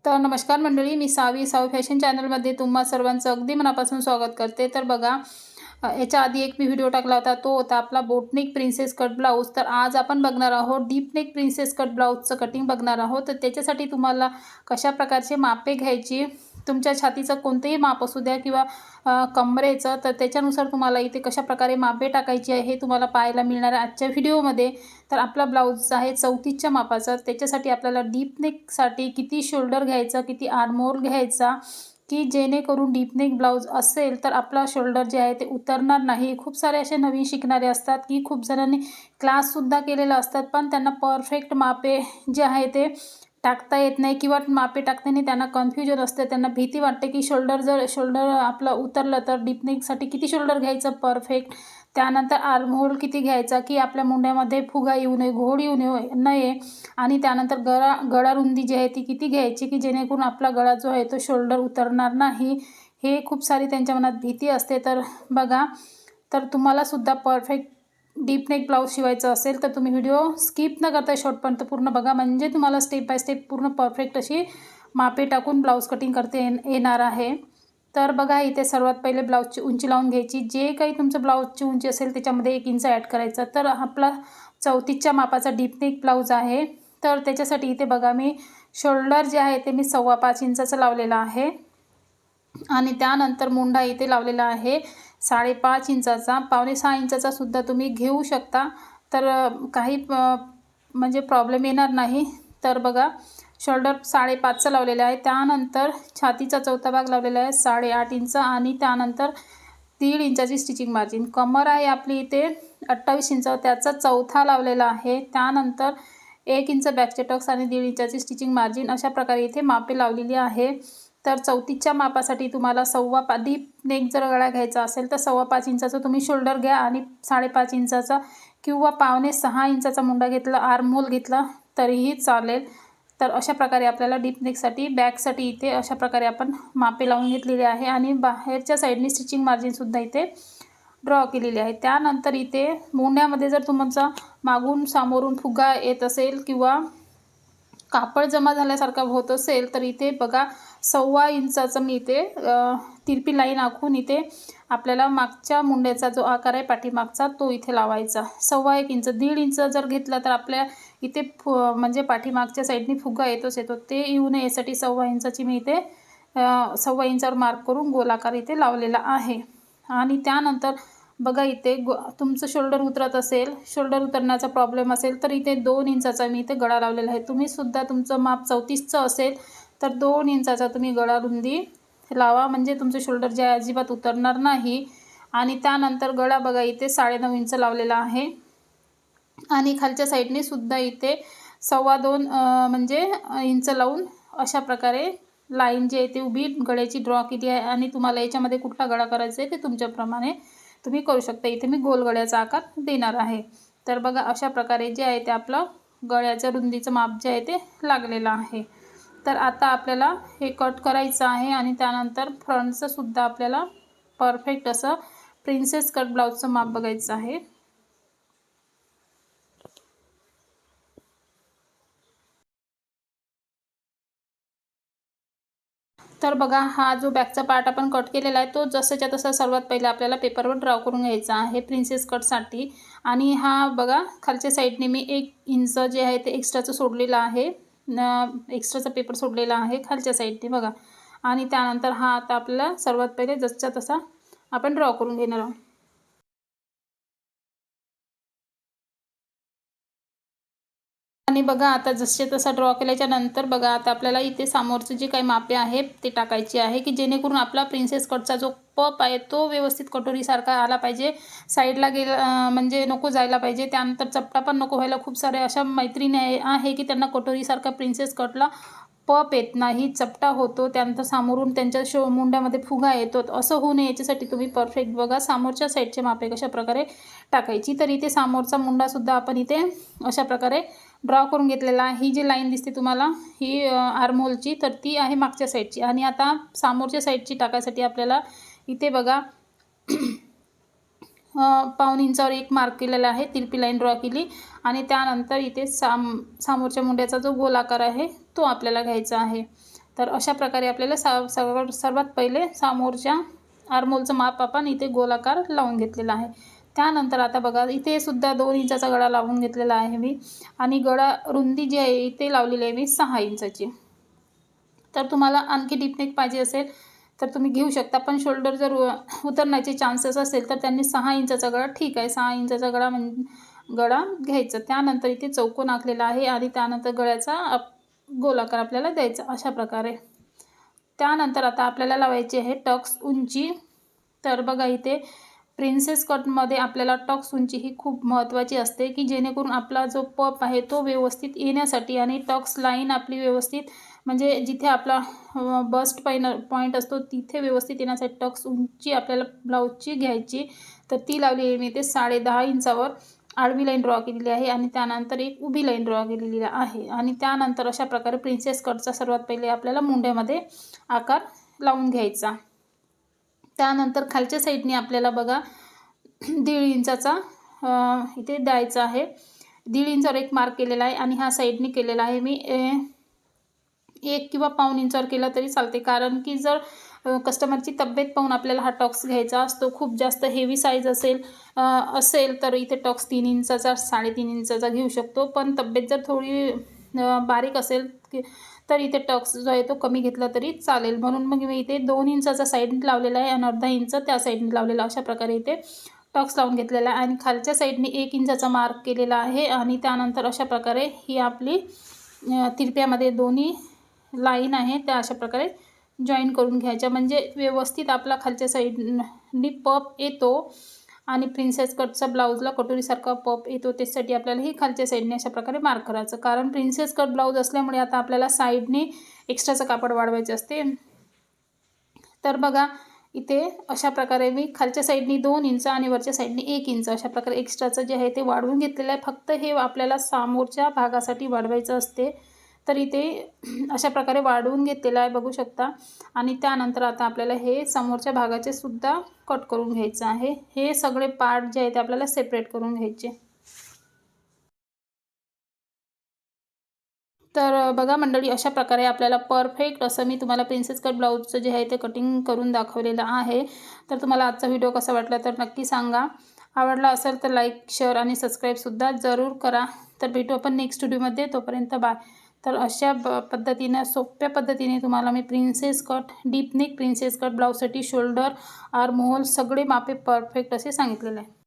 तर नमस्कार मंडळी, मी सावी फॅशन चॅनलमध्ये तुम्हा सर्वांचं अगदी मनापासून स्वागत करते। तर बघा, याच्या आधी एक मी व्हिडिओ टाकला होता, तो होता आपला बोटनेक प्रिन्सेस कट ब्लाऊज। तर आज आपण बघणार आहोत डीप नेक प्रिन्सेस कट ब्लाऊजचं कटिंग बघणार आहोत। तर त्याच्यासाठी तुम्हाला कशा प्रकारचे मापे घ्यायची, तुमच्या छातीचं कोणतेही माप असू द्या किंवा कमरेचं, तर त्याच्यानुसार तुम्हाला इथे कशा प्रकारे मापे टाकायची आहे हे तुम्हाला पाहायला मिळणार आहे आजच्या व्हिडिओमध्ये। तर आपला ब्लाऊज आहे 34च्या मापाचा। त्याच्यासाठी आपल्याला डीप नेकसाठी किती शोल्डर घ्यायचा, किती आर्महोल घ्यायचा, की जेणेकरून डीप नेक ब्लाऊज असेल तर आपला शोल्डर जे आहे ते उतरणार नाही। खूप सारे असे नवीन शिकणारे असतात की खूप जणांनी क्लाससुद्धा केलेला असतात, पण त्यांना परफेक्ट मापे जे आहे ते टाकता येत नाही किंवा मापे टाकताना त्यांना कन्फ्युजन असते। त्यांना भीती वाटते की शोल्डर आपलं उतरलं तर डीप नेकसाठी किती शोल्डर घ्यायचं परफेक्ट, त्यानंतर आर्महोल किती घ्यायचा की आपल्या मुंड्यामध्ये फुगा येऊ नये, घोड येऊ नये, आणि त्यानंतर गळा रुंदी जी आहे ती किती घ्यायची की जेणेकरून आपला गळा जो आहे तो शोल्डर उतरणार नाही। हे खूप सारी त्यांच्या मनात भीती असते। तर बघा, तर तुम्हालासुद्धा परफेक्ट डीप नेक ब्लाऊज शिवायचं असेल तर तुम्ही व्हिडिओ स्किप न करता शेवटपर्यंत पूर्ण बघा, म्हणजे तुम्हाला स्टेप बाय स्टेप पूर्ण परफेक्ट अशी मापे टाकून ब्लाऊज कटिंग करता येणार आहे। तर बघा, इथे सर्वात पहिले ब्लाऊजची उंची लावून घ्यायची। जे काही तुमचं ब्लाऊजची उंची असेल त्याच्यामध्ये 1 इंच ॲड करायचा। तर आपला 34च्या मापाचा डीप नेक ब्लाऊज आहे। तर त्याच्यासाठी इथे बघा, मी शोल्डर जे आहे ते मी 5.25 इंचाचं लावलेलं आहे, आणि त्यानंतर मुंडा इथे लावलेला आहे 5.5 इंचाचा। 5.25 इंचाचा सुद्धा तुम्ही घेऊ शकता, तर काही म्हणजे प्रॉब्लेम येणार नाही। तर बघा, शोल्डर 5.5चा लावलेला आहे, त्यानंतर छातीचा चौथा भाग लावलेला आहे 8.5 इंच, आणि त्यानंतर 1.5 इंचाची स्टिचिंग मार्जिन। कमर आहे आपली इथे 28 इंच, त्याचा चौथा लावलेला आहे, त्यानंतर 1 इंच बॅकचे टक्स आणि 1.5 इंचाची स्टिचिंग मार्जिन। अशा प्रकारे इथे मापे लावलेली आहे। तर 34च्या मापासाठी तुम्हाला डीप नेक जर गळा घ्यायचा असेल तर 5.25 इंचाचं तुम्ही शोल्डर घ्या, आणि 5.5 इंचाचा किंवा 5.25 इंचाचा मुंडा घेतला, आर्महोल घेतला तरीही चालेल। तर अशा प्रकारे आपल्याला डीप नेकसाठी बॅकसाठी इथे अशा प्रकारे आपण मापे लावून घेतलेले आहे, आणि बाहेरच्या साईडनी स्टिचिंग मार्जिनसुद्धा इथे ड्रॉ केलेली आहे। त्यानंतर इथे मुंड्यामध्ये जर तुमचा मागून सामोरून फुगा येत असेल किंवा कापड जमा झाल्यासारखा होत असेल तर इथे बघा 1.25 इंचाचं मी इथे तिरपी लाईन आखून इथे आपल्याला मागच्या मुंड्याचा जो आकार आहे पाठीमागचा तो इथे लावायचा। 1.25 इंच, 1.5 इंच जर घेतला तर आपल्या इथे म्हणजे पाठीमागच्या साईडनी फुगा येतो, ते येऊ नये यासाठी 1.25 इंचाची मी इथे 1.25 इंचावर मार्क करून गोलाकार इथे लावलेला आहे। आणि त्यानंतर बघा, इथे तुमचं शोल्डर उतरत असेल, शोल्डर उतरण्याचा प्रॉब्लेम असेल तर इथे 2 इंचाचा मी इथे गळा लावलेला आहे। तुम्हीसुद्धा तुमचं माप 34चं असेल तर 2 इंचाचा तुम्ही गळा रुंदी लावा, म्हणजे तुमचं शोल्डर जे आहे अजिबात उतरणार नाही। आणि त्यानंतर गळा बघा, इथे 9.5 इंच लावलेला आहे, आणि खालच्या साईडने सुद्धा इथे 2.25 म्हणजे इंच लावून अशा प्रकारे लाईन जी आहे ती उभी गळ्याची ड्रॉ केली आहे। आणि तुम्हाला याच्यामध्ये कुठला गळा करायचा आहे ते तुमच्याप्रमाणे तुम्ही करू शकता। इथे मी गोल गळ्याचा आकार देणार आहे। तर बघा, अशा प्रकारे जे आहे ते आपलं गळ्याच्या रुंदीचं माप जे आहे ते लागलेलं आहे। तर आता आपल्याला हे कट करायचं आहे, आणि त्यानंतर फ्रंटचं सुद्धा आपल्याला परफेक्ट असं प्रिन्सेस कट ब्लाऊजचं माप बघायचं आहे। तर बघा, हा जो बॅकचा पार्ट आपण कट केलेला आहे तो जसाच्या तसा सर्वात पहिले आपल्याला पेपरवर ड्रॉ करून घ्यायचा आहे प्रिन्सेस कटसाठी। आणि हा बघा, खालच्या साईडने मी 1 इंच जे आहे ते एक्स्ट्राचं सोडलेलं आहे, एक्स्ट्राचा पेपर सोडलेला आहे खालच्या साईडने बघा। आणि त्यानंतर हा आता आपल्याला सर्वात पहिले जसच्या तसा आपण ड्रॉ करून घेणार आहोत। आणि बघा, आता जसे तसा ड्रॉ केल्याच्या नंतर बघा, आता आपल्याला इथे समोरचे जे काही मापे आहेत ते टाकायची आहे, की जेणेकरून आपला प्रिन्सेस कटचा जो पप आहे तो व्यवस्थित कटोरीसारखा आला पाहिजे, साईडला गेला म्हणजे नको जायला पाहिजे, त्यानंतर चपटा पण नको व्हायला। खूप सारे अशा मैत्रिणी आहे की त्यांना कटोरीसारखा प्रिन्सेस कटला पप येत नाही, चपटा होतो, त्यानंतर समोरून त्यांच्या मुंड्यामध्ये फुगा येतो। असं होऊ नये याच्यासाठी तुम्ही परफेक्ट बघा समोरच्या साईडचे मापे कशा प्रकारे टाकायची। तर इथे समोरचा मुंडासुद्धा आपण इथे अशा प्रकारे ड्रॉ करून घेतलेला आहे। ही जी लाईन दिसते तुम्हाला ही आर्महोलची, तर ती आहे मागच्या साईडची। आणि आता समोरच्या साईडची टाकायसाठी आपल्याला इथे बघा 1.25 इंचावर एक मार्क केलेला आहे, तिरपी लाईन ड्रॉ केली, आणि त्यानंतर इथे समोरच्या मुंड्याचा जो गोल आकार आहे तो आपल्याला घ्यायचा आहे। तर अशा प्रकारे आपल्याला सर्वात पहिले समोरच्या आर्महोलचं माप आपण इथे गोलाकार लावून घेतलेला आहे. त्यानंतर आता बघा इथे सुद्धा 2 इंचाचा गळा लावून घेतलेला आहे मी आणि गळा रुंदी जी आहे इथे लावलेली आहे मी 6 इंचाची. तर तुम्हाला आणखी डीप नेक पाहिजे असेल तर तुम्ही घेऊ शकता, पण शोल्डर जर उतरण्याचे चान्सेस असेल तर त्यांनी 6 इंचाचा गळा ठीक आहे. 6 इंचाचा गळा घ्यायचा. त्यानंतर इथे चौकोन आखलेला आहे आणि त्यानंतर गळ्याचा गोलाकार आपल्याला द्यायचा अशा प्रकारे. त्यानंतर आता आपल्याला लावायची आहे टक्स उंची. तर बघा इथे प्रिन्सेस कटमध्ये आपल्याला टक्स उंची ही खूप महत्त्वाची असते, की जेणेकरून आपला जो पप आहे तो व्यवस्थित येण्यासाठी आणि टक्स लाईन आपली व्यवस्थित म्हणजे जिथे आपला बस्ट पॉईंट असतो तिथे व्यवस्थित येण्यासाठी टक्स उंची आपल्याला ब्लाऊजची घ्यायची. तर ती लावली आहे मी इथे 10.5 इंचावर आडवी लाईन ड्रॉ केलेली आहे आणि त्यानंतर एक उभी लाईन ड्रॉ केलेली आहे आणि त्यानंतर अशा प्रकारे प्रिन्सेस कटचा सर्वात पहिले आपल्याला मुंड्यामध्ये आकार लावून घ्यायचा. त्यानंतर खालच्या साईडने आपल्याला बघा 1.5 इंचाचा इथे द्यायचा आहे. 1.5 इंचावर एक मार्क केलेला आहे आणि ह्या साईडने केलेला आहे मी 1 किंवा पाऊण इंचावर केला तरी चालते, कारण की जर कस्टमरची तब्येत पाहून आपल्याला हा टॉक्स घ्यायचा असतो. खूप जास्त हेवी साईज असेल तर इथे टॉक्स 3 इंचाचा 3.5 इंचाचा घेऊ शकतो, पण तब्येत जर थोडी बारीक असेल तर इथे टक्स जो आहे तो कमी घेतला तरी चालेल. म्हणून मग मी इथे 2 इंचाचा साईडने लावलेला आहे आणि अर्धा इंच त्या साईडने लावलेला. अशा प्रकारे इथे टक्स लावून घेतलेला आहे आणि खालच्या साईडने 1 इंचाचा मार्क केलेला आहे आणि त्यानंतर अशा प्रकारे ही आपली तिरप्यामध्ये दोन्ही लाईन आहे त्या अशा प्रकारे जॉईन करून घ्यायच्या, म्हणजे व्यवस्थित आपला खालच्या साईडने पप येतो आणि प्रिन्सेस कटचा ब्लाऊजला कटोरीसारखा पप येतो. त्यासाठी आपल्याला ही खालच्या साईडने अशा प्रकारे मार्क करायचं, कारण प्रिन्सेस कट ब्लाऊज असल्यामुळे आता आपल्याला साईडने एक्स्ट्राचं कापड वाढवायचे असते. तर बघा इथे अशा प्रकारे मी खालच्या साईडने 2 इंच आणि वरच्या साईडने 1 इंच अशा प्रकारे एक्स्ट्राचं जे आहे ते वाढवून घेतलेलं आहे. फक्त हे आपल्याला समोरच्या भागासाठी वाढवायचं असते. तर इथे अशा प्रकारे वाढवून घेतलेलं आहे बघू शकता आणि त्यानंतर आता आपल्याला हे समोरच्या भागाचे सुद्धा कट करून घ्यायचं आहे. हे सगळे पार्ट जे आहेत ते आपल्याला सेपरेट करून घ्यायचे. तर बघा मंडळी अशा प्रकारे आपल्याला परफेक्ट असं मी तुम्हाला प्रिन्सेस कट ब्लाऊजचं जे आहे ते कटिंग करून दाखवलेलं आहे. तर तुम्हाला आजचा व्हिडिओ कसा वाटला तर नक्की सांगा. आवडला असेल तर लाईक, शेअर आणि सबस्क्राईबसुद्धा जरूर करा. तर भेटू आपण नेक्स्ट व्हिडिओमध्ये. तोपर्यंत बाय. तर अशा पद्धतीनं सोप्या पद्धतीने तुम्हाला मी princess cut deep neck princess cut ब्लाऊजसाठी शोल्डर आर्महोल सगळे मापे परफेक्ट असे सांगितलेले आहे.